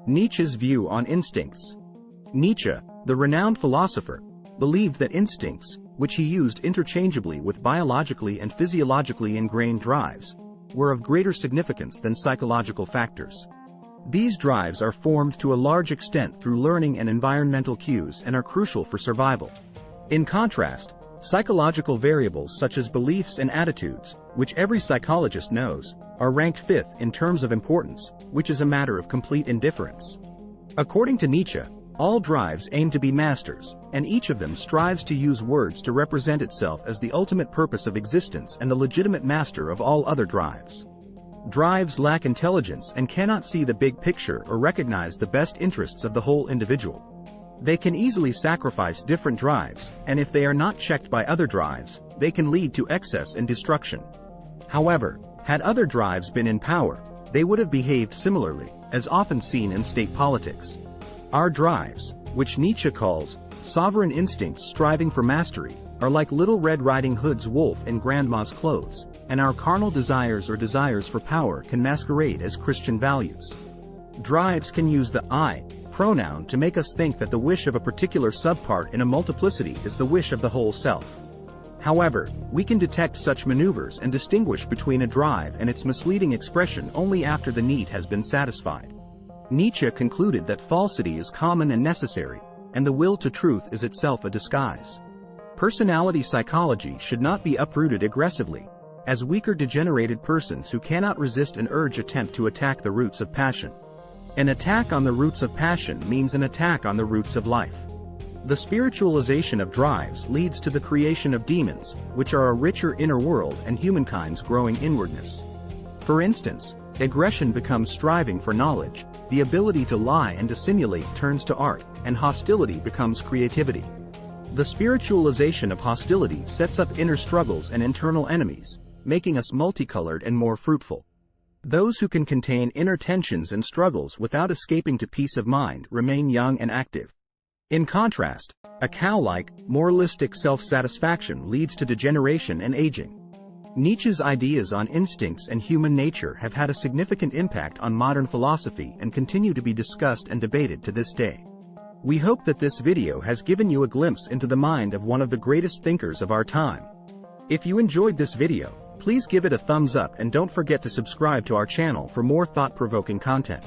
Nietzsche's view on instincts. Nietzsche, the renowned philosopher, believed that instincts, which he used interchangeably with biologically and physiologically ingrained drives, were of greater significance than psychological factors. These drives are formed to a large extent through learning and environmental cues and are crucial for survival. In contrast, psychological variables such as beliefs and attitudes, which every psychologist knows, are ranked fifth in terms of importance, which is a matter of complete indifference. According to Nietzsche, all drives aim to be masters, and each of them strives to use words to represent itself as the ultimate purpose of existence and the legitimate master of all other drives. Drives lack intelligence and cannot see the big picture or recognize the best interests of the whole individual. They can easily sacrifice different drives, and if they are not checked by other drives, they can lead to excess and destruction. However, had other drives been in power, they would have behaved similarly, as often seen in state politics. Our drives, which Nietzsche calls sovereign instincts striving for mastery, are like Little Red Riding Hood's wolf in grandma's clothes, and our carnal desires or desires for power can masquerade as Christian values. Drives can use the I pronoun to make us think that the wish of a particular subpart in a multiplicity is the wish of the whole self. However, we can detect such maneuvers and distinguish between a drive and its misleading expression only after the need has been satisfied. Nietzsche concluded that falsity is common and necessary, and the will to truth is itself a disguise. Personality psychology should not be uprooted aggressively, as weaker degenerated persons who cannot resist an urge attempt to attack the roots of passion. An attack on the roots of passion means an attack on the roots of life. The spiritualization of drives leads to the creation of demons, which are a richer inner world and humankind's growing inwardness. For instance, aggression becomes striving for knowledge, the ability to lie and dissimulate turns to art, and hostility becomes creativity. The spiritualization of hostility sets up inner struggles and internal enemies, making us multicolored and more fruitful. Those who can contain inner tensions and struggles without escaping to peace of mind remain young and active. In contrast, a cow-like, moralistic self-satisfaction leads to degeneration and aging. Nietzsche's ideas on instincts and human nature have had a significant impact on modern philosophy and continue to be discussed and debated to this day. We hope that this video has given you a glimpse into the mind of one of the greatest thinkers of our time. If you enjoyed this video, please give it a thumbs up and don't forget to subscribe to our channel for more thought-provoking content.